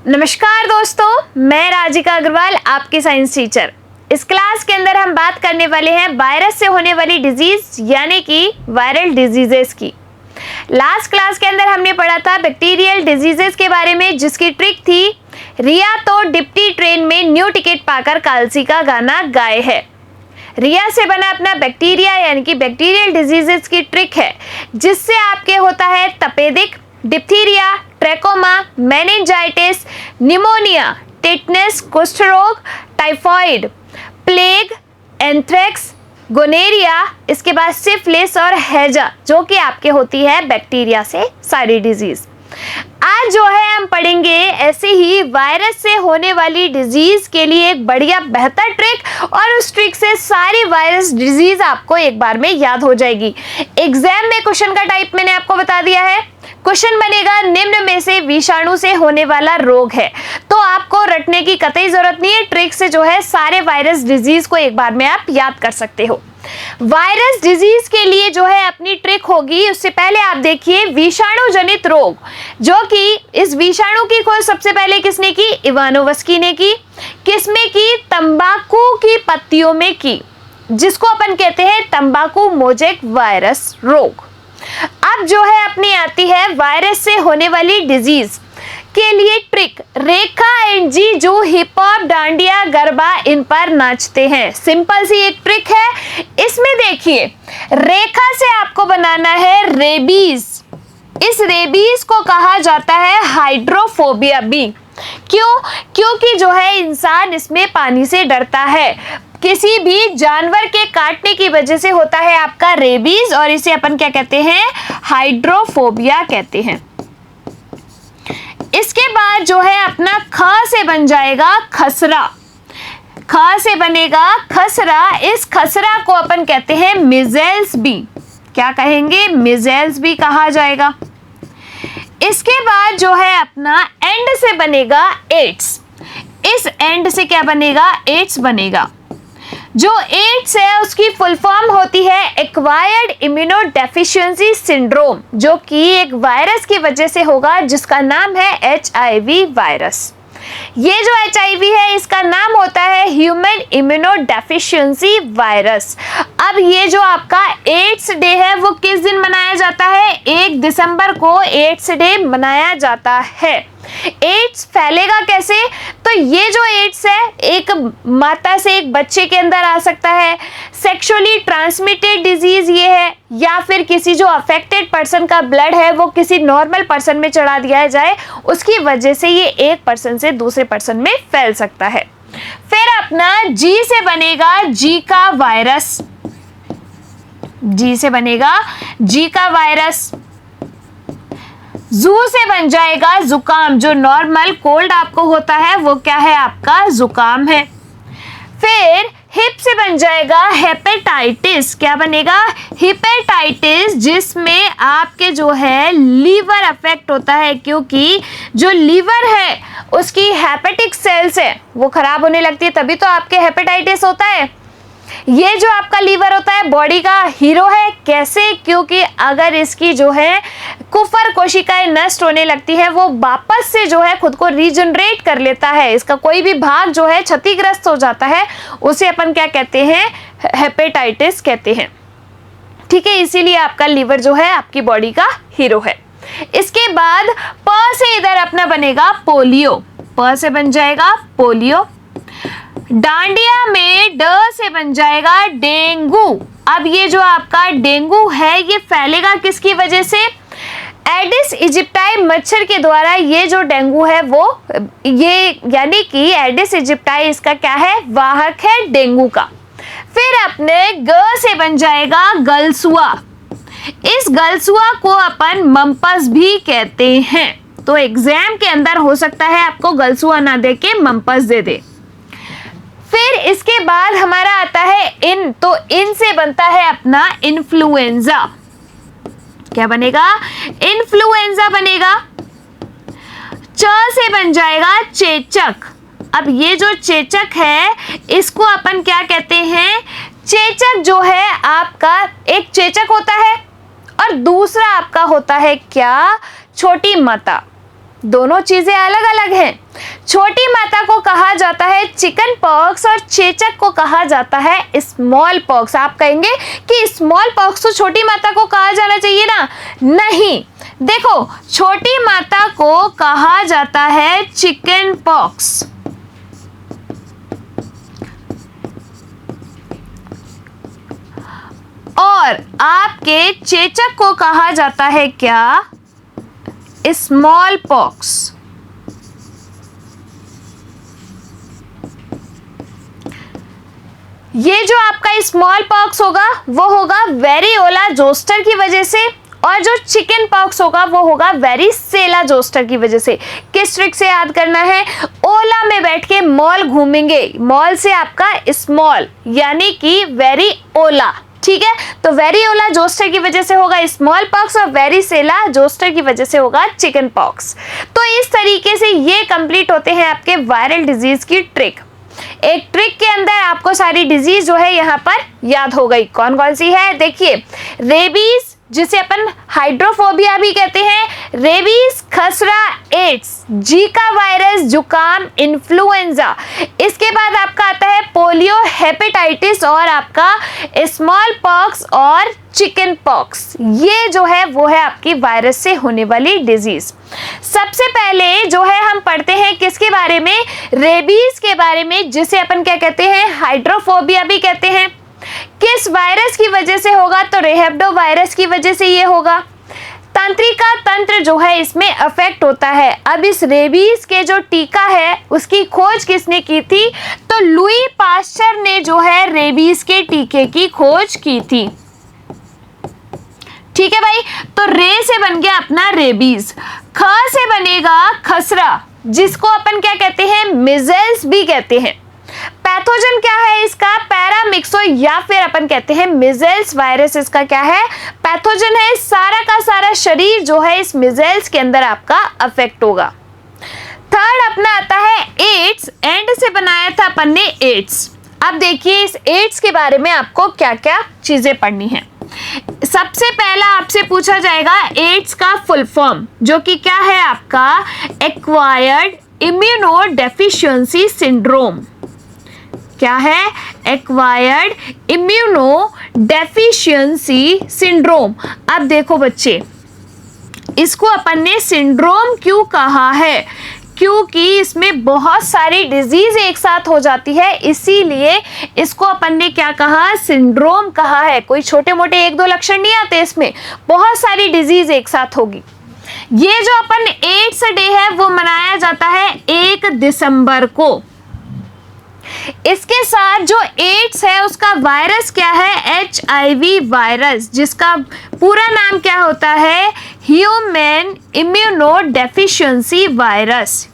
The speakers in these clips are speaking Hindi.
नमस्कार दोस्तों, मैं राजिका अग्रवाल आपकी साइंस टीचर। इस क्लास के अंदर हम बात करने वाले हैं वायरस से होने वाली डिजीज यानी कि वायरल डिजीजेस की। लास्ट क्लास के अंदर हमने पढ़ा था बैक्टीरियल डिजीजेस के बारे में, जिसकी ट्रिक थी रिया तो डिप्टी ट्रेन में न्यू टिकट पाकर कालसी का गाना गाए है। रिया से बना अपना बैक्टीरिया यानी कि बैक्टीरियल डिजीजेस की ट्रिक है, जिससे आपके होता है तपेदिक, diphtheria, trachoma, meningitis, pneumonia, tetanus, कुष्ठ रोग, टाइफॉइड, प्लेग, एंथ्रेक्स, गोनेरिया, इसके बाद सिफिलिस और हैजा, जो कि आपके होती है बैक्टीरिया से सारी डिजीज। आज जो है हम पढ़ेंगे ऐसे ही वायरस से होने वाली डिजीज के लिए एक बढ़िया बेहतर ट्रिक, और उस ट्रिक से सारी वायरस डिजीज आपको एक बार में याद हो जाएगी। एग्जाम में क्वेश्चन का टाइप मैंने आपको बता दिया है। क्वेश्चन बनेगा निम्न में से विषाणु से होने वाला रोग है, तो आपको रटने की कतई जरूरत नहीं है। ट्रिक से जो है सारे वायरस डिजीज को एक बार में आप याद कर सकते हो। वायरस डिजीज के लिए जो है अपनी ट्रिक होगी, उससे पहले आप देखिए विषाणु जनित रोग, जो कि इस विषाणु की खोज सबसे पहले किसने की? इवानोवस्की ने की। किसमें की? तंबाकू की पत्तियों में की, जिसको अपन कहते हैं तंबाकू मोजेक वायरस रोग। अब जो है अपनी आती है वायरस से होने वाली डिजीज के लिए ट्रिक। रेखा एंड जीजू हिप हॉप, डांडिया, गरबा इन पर नाचते हैं। सिंपल सी एक ट्रिक है। इसमें देखिए, रेखा से आपको बनाना है रेबीज। इस रेबीज को कहा जाता है हाइड्रोफोबिया बी। क्यों? क्योंकि जो है इंसान इसमें पानी से डरता है। किसी भी जानवर के काटने की वजह से होता है आपका रेबीज, और इसे अपन क्या कहते हैं? हाइड्रोफोबिया कहते हैं। इसके बाद जो है अपना ख से बन जाएगा खसरा। ख से बनेगा खसरा। इस खसरा को अपन कहते हैं मिजेल्स बी। क्या कहेंगे? मिजेल्स बी कहा जाएगा। इसके बाद जो है अपना एंड से बनेगा एड्स। इस एंड से क्या बनेगा? एड्स बनेगा। जो एड्स है उसकी फुल फॉर्म होती है एक्वायर्ड इम्यूनोडेफिशिएंसी सिंड्रोम, जो कि एक वायरस की वजह से होगा, जिसका नाम है HIV वायरस। ये जो HIV है इसका नाम होता है ह्यूमन इम्यूनोडेफिशिएंसी वायरस। अब ये जो आपका एड्स डे है वो किस दिन मनाया जाता है? 1 दिसंबर को एड्स डे मनाया जाता है। एड्स फैलेगा कैसे? तो ये जो एड्स है एक माता से एक बच्चे के अंदर आ सकता है। सेक्सुअली ट्रांसमिटेड डिजीज ये है, या फिर किसी जो अफेक्टेड पर्सन का ब्लड है वो किसी नॉर्मल पर्सन में चढ़ा दिया जाए, उसकी वजह से ये एक पर्सन से दूसरे पर्सन में फैल सकता है। फिर अपना जी से बनेगा जी का वायरस। जी से बनेगा जी का वायरस। जू से बन जाएगा जुकाम। जो नॉर्मल कोल्ड आपको होता है वो क्या है? आपका जुकाम है। फिर हिप से बन जाएगा हेपेटाइटिस। क्या बनेगा? हेपेटाइटिस, जिसमें आपके जो है लीवर अफेक्ट होता है, क्योंकि जो लीवर है उसकी हेपेटिक सेल्स है वो खराब होने लगती है, तभी तो आपके हेपेटाइटिस होता है। ये जो आपका लीवर होता है बॉडी का हीरो है। कैसे? क्योंकि अगर इसकी जो है कुफर कोशिकाएं नष्ट होने लगती है, वो वापस से जो है खुद को रीजनरेट कर लेता है। इसका कोई भी भाग जो है क्षतिग्रस्त हो जाता है, उसे अपन क्या कहते हैं? हेपेटाइटिस कहते हैं। ठीक है, इसीलिए आपका लीवर जो है आपकी बॉडी का हीरो है। इसके बाद प से इधर अपना बनेगा पोलियो। प से बन जाएगा पोलियो। डांडिया में ड से बन जाएगा डेंगू। अब ये जो आपका डेंगू है ये फैलेगा किसकी वजह से? एडिस इजिप्टाई मच्छर के द्वारा ये जो डेंगू है वो ये यानी कि एडिस इजिप्टाई इसका क्या है? वाहक है डेंगू का। फिर अपने ग से बन जाएगा गलसुआ। इस गलसुआ को अपन मम्पस भी कहते हैं। तो एग्जाम के अंदर हो सकता है आपको गलसुआ ना दे के मम्पस दे दे। फिर इसके बाद हमारा आता है इन। तो इन से बनता है अपना इन्फ्लुएंजा। क्या बनेगा? इन्फ्लुएंजा बनेगा। च से बन जाएगा चेचक। अब ये जो चेचक है इसको अपन क्या कहते हैं? चेचक जो है आपका एक चेचक होता है और दूसरा आपका होता है क्या? छोटी माता। दोनों चीजें अलग अलग हैं। छोटी माता को कहा जाता है चिकन पॉक्स और चेचक को कहा जाता है स्मॉल पॉक्स। आप कहेंगे कि स्मॉल पॉक्स तो छोटी माता को कहा जाना चाहिए ना, नहीं, देखो छोटी माता को कहा जाता है चिकन पॉक्स और आपके चेचक को कहा जाता है क्या, स्मॉल पॉक्स। ये जो आपका स्मॉल पॉक्स होगा वो होगा वेरियोला जोस्टर की वजह से और जो चिकन पॉक्स होगा वो होगा वेरिसेला जोस्टर की वजह से। किस ट्रिक से याद करना है, ओला में बैठ के मॉल घूमेंगे, मॉल से आपका स्मॉल यानी कि वेरियोला, ठीक है, तो वेरियोला जोस्टर की वजह से होगा स्मॉल पॉक्स और वेरिसेला जोस्टर की वजह से होगा चिकन पॉक्स। तो इस तरीके से ये कंप्लीट होते हैं आपके वायरल डिजीज की ट्रिक। एक ट्रिक के अंदर आपको सारी डिजीज जो है यहाँ पर याद हो गई। कौन कौन सी है, देखिए रेबीज जिसे अपन हाइड्रोफोबिया भी कहते हैं, रेबीज, खसरा, एड्स, जीका वायरस, जुकाम, इन्फ्लुएंजा। इसके बाद आपका आता है पोलियो, हेपेटाइटिस और आपका स्मॉल पॉक्स और चिकन पॉक्स। ये जो है वो है आपकी वायरस से होने वाली डिजीज। सबसे पहले जो है हम पढ़ते हैं किसके बारे में, रेबीज के बारे में, जिसे अपन क्या कहते हैं, हाइड्रोफोबिया भी कहते हैं। किस वायरस की वजह से होगा, तो रेहेब्डो वायरस की वजह से ये होगा। तंत्रिका तंत्र जो है इसमें अफेक्ट होता है। अब इस रेबीज के जो टीका है उसकी खोज किसने की थी, तो लुई पास्चर ने जो है रेबीज के टीके की खोज की थी। ठीक है भाई, तो रे से बन गया अपना रेबीज, ख से बनेगा खसरा जिसको अपन क्या कहते हैं, मिजल्स भी कहते हैं। पैथोजन क्या है इसका, पैरामिक्सो या फिर अपन कहते हैं मिजल्स वायरस। इसका क्या है, पैथोजन है। सारा का सारा शरीर जो है इस मिजल्स के अंदर आपका अफेक्ट होगा। थर्ड अपना आता है एड्स, एंड से बनाया था अपन ने एड्स। अब देखिए इस एड्स के बारे में आपको क्या क्या चीजें पढ़नी है। सबसे पहला आपसे पूछा जाएगा एड्स का फुल फॉर्म, जो कि क्या है आपका, एक्वायर्ड इम्यूनो डेफिशिएंसी सिंड्रोम। क्या है, एक्वायर्ड इम्यूनो डेफिशिएंसी सिंड्रोम। अब देखो बच्चे, इसको अपन ने सिंड्रोम क्यों कहा है, क्योंकि इसमें बहुत सारी डिजीज एक साथ हो जाती है, इसीलिए इसको अपन ने क्या कहा, सिंड्रोम कहा है। कोई छोटे मोटे एक दो लक्षण नहीं आते, इसमें बहुत सारी डिजीज एक साथ होगी। ये जो अपन एड्स डे है वो मनाया जाता है 1 दिसंबर को। इसके साथ जो एड्स है उसका वायरस क्या है, HIV वायरस, जिसका पूरा नाम क्या होता है, ह्यूमन इम्यूनो डेफिशिएंसी वायरस।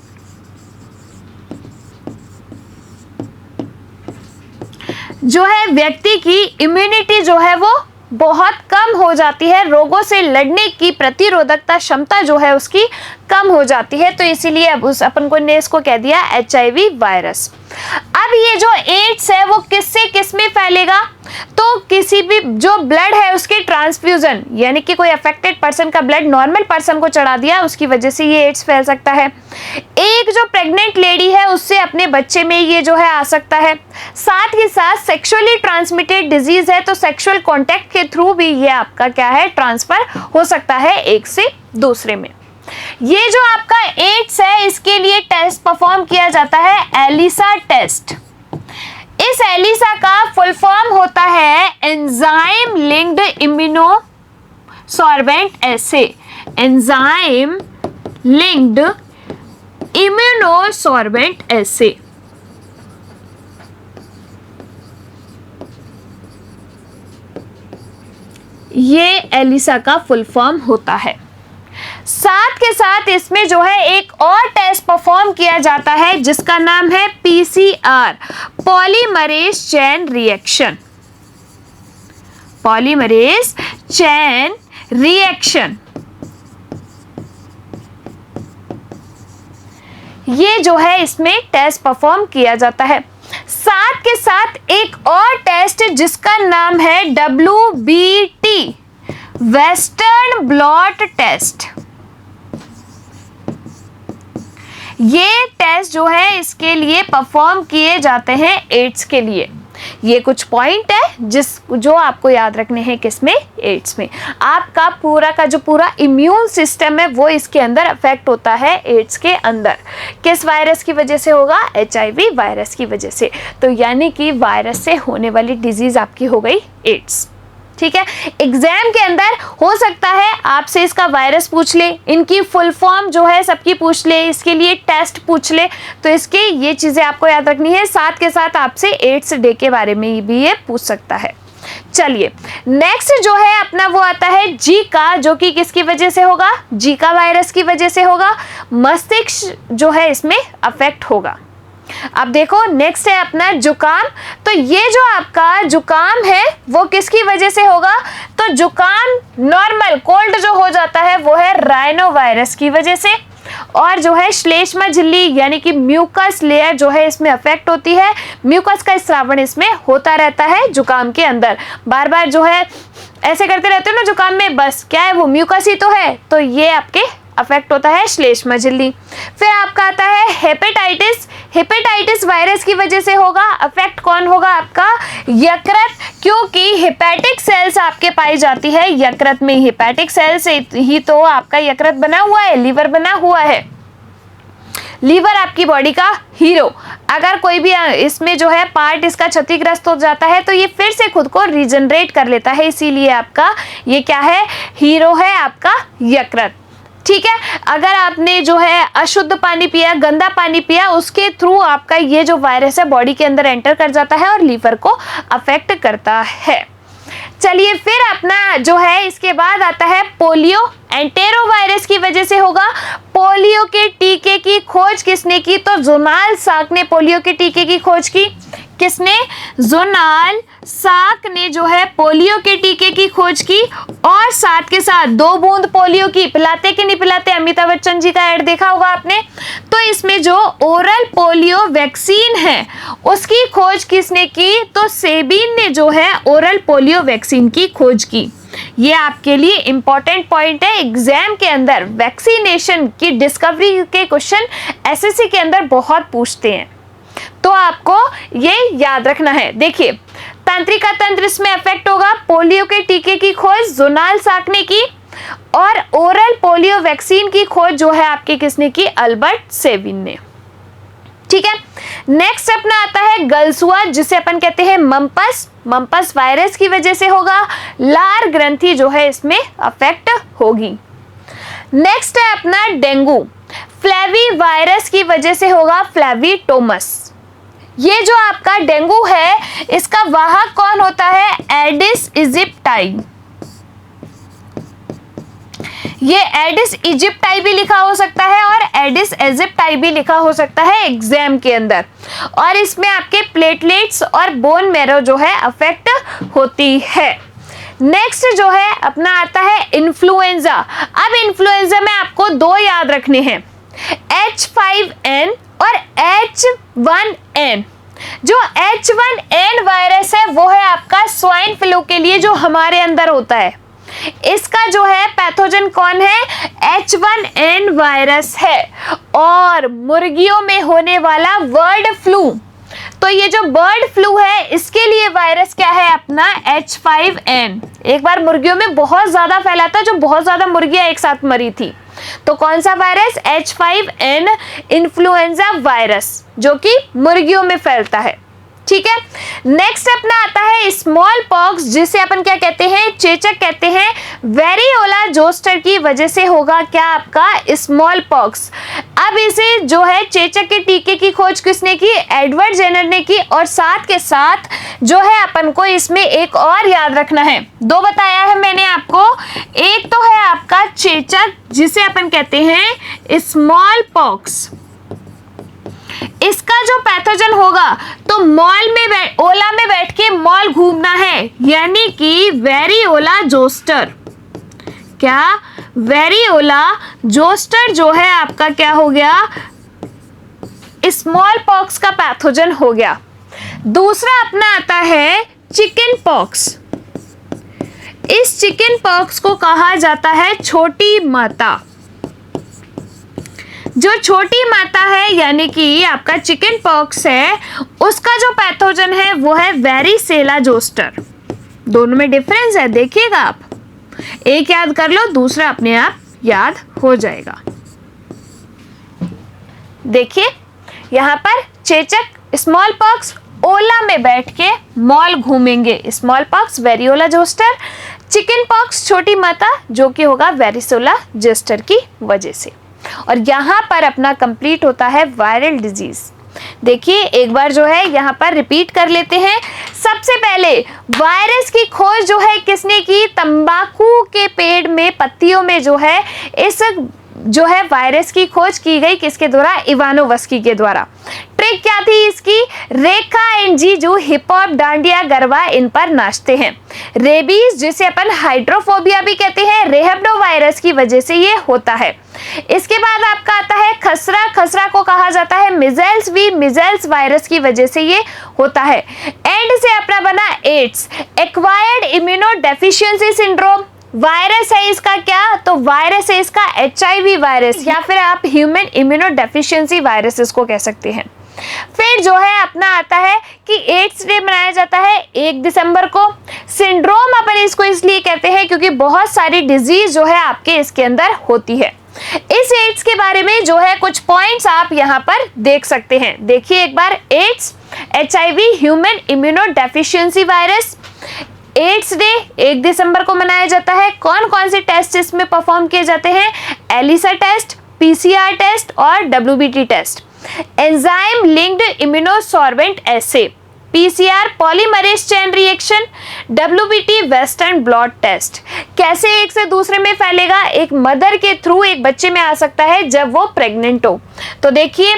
जो है व्यक्ति की इम्यूनिटी जो है वो बहुत कम हो जाती है, रोगों से लड़ने की प्रतिरोधकता क्षमता जो है उसकी कम हो जाती है, तो इसीलिए अब उस अपन को ने इसको कह दिया HIV वायरस। अब ये जो एड्स है वो किससे किस में फैलेगा, तो किसी भी जो ब्लड है उसके ट्रांसफ्यूजन, यानी कि कोई अफेक्टेड पर्सन का ब्लड नॉर्मल पर्सन को चढ़ा दिया, उसकी वजह से ये एड्स फैल सकता है। एक जो प्रेग्नेंट लेडी है उससे अपने बच्चे में ये जो है आ सकता है। साथ ही साथ सेक्सुअली ट्रांसमिटेड डिजीज है, तो सेक्सुअल कॉन्टैक्ट के थ्रू भी ये आपका क्या है, ट्रांसफर हो सकता है एक से दूसरे में। ये जो आपका एड्स है इसके लिए टेस्ट परफॉर्म किया जाता है एलिसा टेस्ट। इस एलिसा का फुल फॉर्म होता है एंजाइम लिंक्ड इम्यूनो सॉर्बेंट एसे, एंजाइम लिंक्ड इम्यूनो सॉर्बेंट एसे। ये एलिसा का फुल फॉर्म होता है। साथ के साथ इसमें जो है एक और टेस्ट परफॉर्म किया जाता है जिसका नाम है PCR, polymerase chain reaction. Polymerase chain reaction ये जो है इसमें टेस्ट परफॉर्म किया जाता है। साथ के साथ एक और टेस्ट जिसका नाम है WBT, वेस्टर्न ब्लॉट टेस्ट। ये टेस्ट जो है इसके लिए परफॉर्म किए जाते हैं एड्स के लिए। ये कुछ पॉइंट है जो आपको याद रखने हैं किसमें, एड्स में। आपका पूरा का जो पूरा इम्यून सिस्टम है वो इसके अंदर अफेक्ट होता है एड्स के अंदर। किस वायरस की वजह से होगा, HIV वायरस की वजह से। तो यानी कि वायरस से होने वाली डिजीज आपकी हो गई एड्स। ठीक है, एग्जाम के अंदर हो सकता है आपसे इसका वायरस पूछ ले, इनकी फुल फॉर्म जो है सबकी पूछ ले, इसके लिए टेस्ट पूछ ले, तो इसके ये चीज़ें आपको याद रखनी है। साथ के साथ आपसे एड्स डे के बारे में भी ये पूछ सकता है। चलिए नेक्स्ट जो है अपना वो आता है जीका, जो कि किसकी वजह से होगा, जीका वायरस की वजह से होगा। मस्तिष्क जो है इसमें अफेक्ट होगा। अब देखो नेक्स्ट है अपना जुकाम। तो ये जो आपका जुकाम है वो किसकी वजह से होगा, तो जुकाम नॉर्मल कोल्ड जो हो जाता है वो है राइनो वायरस की वजह से। और जो है श्लेष्मा झिल्ली यानी कि म्यूकस लेयर जो है इसमें अफेक्ट होती है। म्यूकस का स्रावण इसमें होता रहता है जुकाम के अंदर। बार बार जो है ऐसे करते रहते हो ना जुकाम में, बस क्या है वो म्यूकस ही तो है, तो ये आपके अफेक्ट होता है श्लेष्मा झिल्ली। फिर आपका आता है हेपेटाइटिस। हेपेटाइटिस वायरस की वजह से होगा। अफेक्ट कौन होगा आपका, यकृत, क्योंकि हेपेटिक सेल्स आपके पाई जाती है यकृत में। हेपेटिक सेल से ही तो आपका यकृत बना हुआ है, लीवर बना हुआ है। लीवर आपकी बॉडी का हीरो, अगर कोई भी इसमें जो है पार्ट इसका क्षतिग्रस्त हो जाता है तो ये फिर से खुद को रीजनरेट कर लेता है, इसीलिए आपका ये क्या है, हीरो है आपका यकृत। ठीक है, अगर आपने जो है अशुद्ध पानी पिया, गंदा पानी पिया, उसके थ्रू आपका ये जो वायरस है बॉडी के अंदर एंटर कर जाता है और लीवर को अफेक्ट करता है। चलिए फिर अपना जो है इसके बाद आता है पोलियो। एंटेरो वायरस की वजह से होगा। पोलियो के टीके की खोज किसने की, तो जोनाल साक ने पोलियो के टीके की खोज की। किसने, जोनाल साक ने जो है पोलियो के टीके की खोज की। और साथ के साथ 2 बूंद पोलियो की, पिलाते कि नहीं पिलाते, अमिताभ बच्चन जी का ऐड देखा होगा आपने। तो इसमें जो ओरल पोलियो वैक्सीन है उसकी खोज किसने की, तो सेबिन ने जो है ओरल पोलियो वैक्सीन की खोज की। ये आपके लिए इंपॉर्टेंट पॉइंट है। एग्जाम के अंदर वैक्सीनेशन की डिस्कवरी के क्वेश्चन एसएससी के अंदर बहुत पूछते हैं, तो आपको ये याद रखना है। देखिए तंत्रिका तंत्र इसमें अफेक्ट होगा। पोलियो के टीके की खोज जोनाल साक ने की और ओरल पोलियो वैक्सीन की खोज जो है आपके किसने की, अल्बर्ट सेबिन ने। ठीक है, नेक्स्ट अपना आता है गलसुआ, जिसे अपन कहते हैं मम्पस। मम्पस वायरस की वजह से होगा। लार ग्रंथि जो है इसमें अफेक्ट होगी। नेक्स्ट है अपना डेंगू। फ्लेवी वायरस की वजह से होगा, फ्लेविटोमस। ये जो आपका डेंगू है इसका वाहक कौन होता है, एडिस इजिप्टाई। ये एडिस इजिप्टाई भी लिखा हो सकता है और एडिस इजिप्टाई भी लिखा हो सकता है एग्जाम के अंदर। और इसमें आपके प्लेटलेट्स और बोन मैरो जो है अफेक्ट होती है। नेक्स्ट जो है अपना आता है इन्फ्लुएंजा। अब इन्फ्लुएंजा में आपको 2 याद रखने हैं, H5N और H1N। जो H1N वायरस है वो है आपका स्वाइन फ्लू के लिए जो हमारे अंदर होता है। इसका जो है पैथोजन कौन है, H1N वायरस है। और मुर्गियों में होने वाला बर्ड फ्लू, तो ये जो बर्ड फ्लू है इसके लिए वायरस क्या है अपना, H5N। एक बार मुर्गियों में बहुत ज्यादा फैला था, जो बहुत ज्यादा मुर्गियां एक साथ मरी थी। तो कौन सा वायरस, H5N इन्फ्लुएंजा वायरस, जो कि मुर्गियों में फैलता है। ठीक है, नेक्स्ट अपना आता है स्मॉल पॉक्स, जिसे अपन क्या कहते हैं, चेचक कहते हैं। वेरियोला जोस्टर की वजह से होगा क्या आपका, स्मॉल पॉक्स। अब इसे जो है चेचक के टीके की खोज किसने की, एडवर्ड जेनर ने की। और साथ के साथ जो है अपन को इसमें एक और याद रखना है, 2 बताया है मैंने आपको। एक तो है आपका चेचक, जिसे अपन कहते हैं स्मॉल पॉक्स। इसका जो पैथोजन होगा तो मॉल में ओला में बैठ के मॉल घूमना है, यानी कि वेरियोला जोस्टर। क्या, वेरियोला जोस्टर जो है आपका क्या हो गया, स्मॉल पॉक्स का पैथोजन हो गया। दूसरा अपना आता है चिकन पॉक्स। इस चिकन पॉक्स को कहा जाता है छोटी माता। जो छोटी माता है यानी कि आपका चिकन पॉक्स है, उसका जो पैथोजन है वो है वेरिसेला जोस्टर। दोनों में डिफरेंस है, देखिएगा आप, एक याद कर लो, दूसरा अपने आप याद हो जाएगा। देखिए यहाँ पर चेचक स्मॉल पॉक्स ओला में बैठ के मॉल घूमेंगे, small pox variola zoster, chicken pox छोटी माता जो कि होगा वेरिसोला जोस्टर की वजह से। और यहाँ पर अपना कंप्लीट होता है वायरल डिजीज। देखिए एक बार जो है यहाँ पर रिपीट कर लेते हैं। सबसे पहले वायरस की खोज जो है किसने की? तंबाकू के पेड़ में पत्तियों में जो है इस जो है वायरस की खोज की गई, किसके द्वारा? इवानोवस्की के द्वारा। ट्रिक क्या थी इसकी? रेखा एंड जीजू हिप हॉप, डांडिया, गरबा इन पर नाचते हैं। रेबीज जिसे अपन हाइड्रोफोबिया भी कहते हैं, रेहब्डो वायरस की वजह से ये होता है। इसके बाद आपका आता है खसरा। खसरा को कहा जाता है मिज़ल्स भी, मिज़ल्स वायरस की वजह से ये होता है। एंड से अपना बना AIDS, acquired immunodeficiency syndrome. Virus है इसका क्या? तो वायरस है इसका HIV वायरस, या फिर आप ह्यूमन इम्यूनो डेफिशिएंसी वायरस इसको कह सकते हैं। फिर जो है अपना आता है कि एड्स डे मनाया जाता है 1 दिसंबर को। सिंड्रोम अपन इसको इसलिए कहते हैं क्योंकि बहुत सारी डिजीज जो है आपके इसके अंदर होती है। इस एड्स के बारे में जो है कुछ पॉइंट्स आप यहाँ पर देख सकते हैं। देखिए एक बार, AIDS, HIV, human immunodeficiency virus. AIDS day 1 दिसंबर को मनाया जाता है। कौन कौन से टेस्ट इसमें परफॉर्म किए जाते हैं? एलिसा टेस्ट, PCR टेस्ट और WBT test. Enzyme linked immunosorbent assay, PCR polymerase chain reaction, WBT western blot test. कैसे एक से दूसरे में फैलेगा? एक मदर के थ्रू एक बच्चे में आ सकता है जब वो प्रेग्नेंट हो। तो देखिए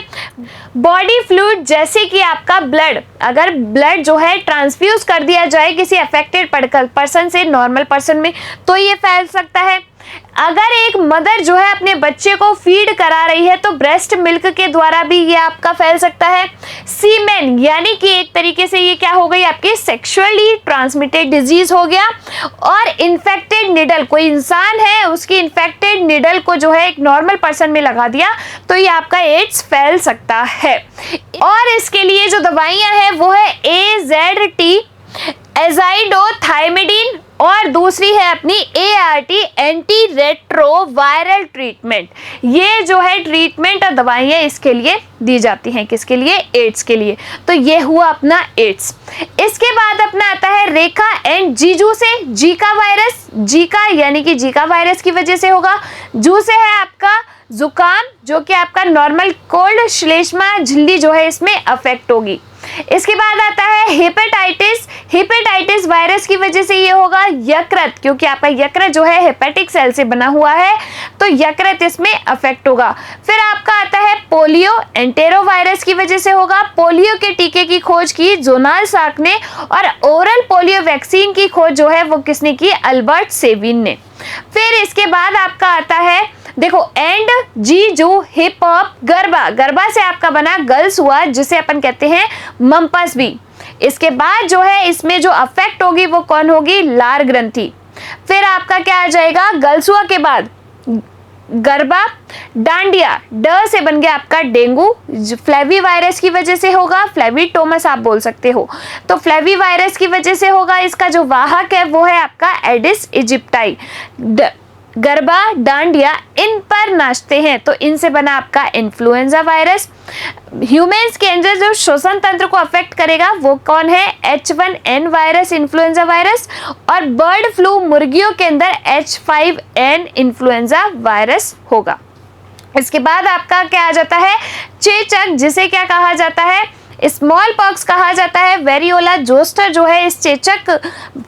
बॉडी फ्लूइड जैसे कि आपका ब्लड, अगर ब्लड जो है ट्रांसफ्यूज कर दिया जाए किसी अफेक्टेड पर्सन से नॉर्मल पर्सन में, तो ये फैल सकता है। अगर एक मदर जो है अपने बच्चे को फीड करा रही है तो ब्रेस्ट मिल्क के द्वारा भी ये आपका फैल सकता है। सीमेन यानी कि एक तरीके से ये क्या हो गई? आपकी सेक्सुअली ट्रांसमिटेड डिजीज हो गया। और इन्फेक्टेड निडल, कोई इंसान है उसकी इन्फेक्टेड निडल को जो है एक नॉर्मल पर्सन में लगा दिया तो ये आपका एड्स फैल सकता है। और इसके लिए जो दवाइयां हैं वो है AZT एजाइडोथाइमिडीन और दूसरी है अपनी ART एंटी रेट्रोवायरल ट्रीटमेंट। ये जो है ट्रीटमेंट और दवाइयाँ इसके लिए दी जाती हैं, किसके लिए? एड्स के लिए। तो ये हुआ अपना एड्स। इसके बाद अपना आता है रेखा एंड जीजू से जीका वायरस। जीका यानी कि जीका वायरस की वजह से होगा। जू से है आपका जुकाम जो कि आपका नॉर्मल कोल्ड, श्लेष्मा झिल्ली जो है इसमें अफेक्ट होगी। इसके बाद आता है हेपेटाइटिस। हेपेटाइटिस वायरस की वजह से ये होगा। यकृत, क्योंकि आपका यकृत जो है हेपेटिक सेल से बना हुआ है तो यकृत इसमें अफेक्ट होगा। फिर आपका आता है पोलियो, एंटेरो वायरस की वजह से होगा। पोलियो के टीके की खोज की जोनाल साक ने और ओरल पोलियो वैक्सीन की खोज जो है वो किसने की? अल्बर्ट सेविन ने। फिर इसके बाद आपका आता है देखो एंड जीजू हिप हॉप गरबा। गरबा से आपका बना गर्ल्स हुआ जिसे अपन कहते हैं मम्पस भी। इसके बाद जो है इसमें जो अफेक्ट होगी वो कौन होगी? लार ग्रंथि। फिर आपका क्या आ जाएगा? गर्ल्स हुआ के बाद गरबा, डांडिया, ड से बन गया आपका डेंगू, फ्लेवी वायरस की वजह से होगा। फ्लेविटोमस आप बोल सकते हो। तो फ्लेवी वायरस की वजह से होगा। इसका जो वाहक है वो है आपका एडिस इजिप्टाई। गरबा, डांडिया इन पर नाचते हैं तो इनसे बना आपका इन्फ्लुएंजा वायरस। ह्यूमंस के अंदर जो श्वसन तंत्र को अफेक्ट करेगा वो कौन है? H1N virus, influenza virus. और बर्ड फ्लू मुर्गियों के अंदर H5N इन्फ्लुएंजा वायरस होगा। इसके बाद आपका क्या आ जाता है? चेचक, जिसे क्या कहा जाता है? स्मॉल पॉक्स कहा जाता है। वेरियोला जोस्टर जो है इस चेचक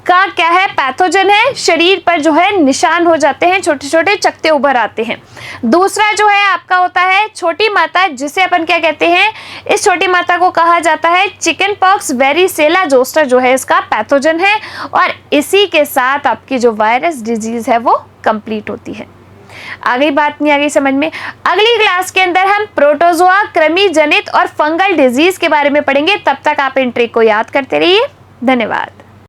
का क्या है? पैथोजन है। शरीर पर जो है निशान हो जाते हैं, छोटे छोटे चकते उभर आते हैं। दूसरा जो है आपका होता है छोटी माता, जिसे अपन क्या कहते हैं? इस छोटी माता को कहा जाता है चिकन पॉक्स। वेरिसेला जोस्टर जो है इसका पैथोजन है। और इसी के साथ आपकी जो वायरस डिजीज है वो कंप्लीट होती है। आ गई बात, नहीं आ गई समझ में? अगली क्लास के अंदर हम प्रोटोजोआ, कृमि जनित और फंगल डिजीज के बारे में पढ़ेंगे। तब तक आप इन ट्रिक को याद करते रहिए। धन्यवाद।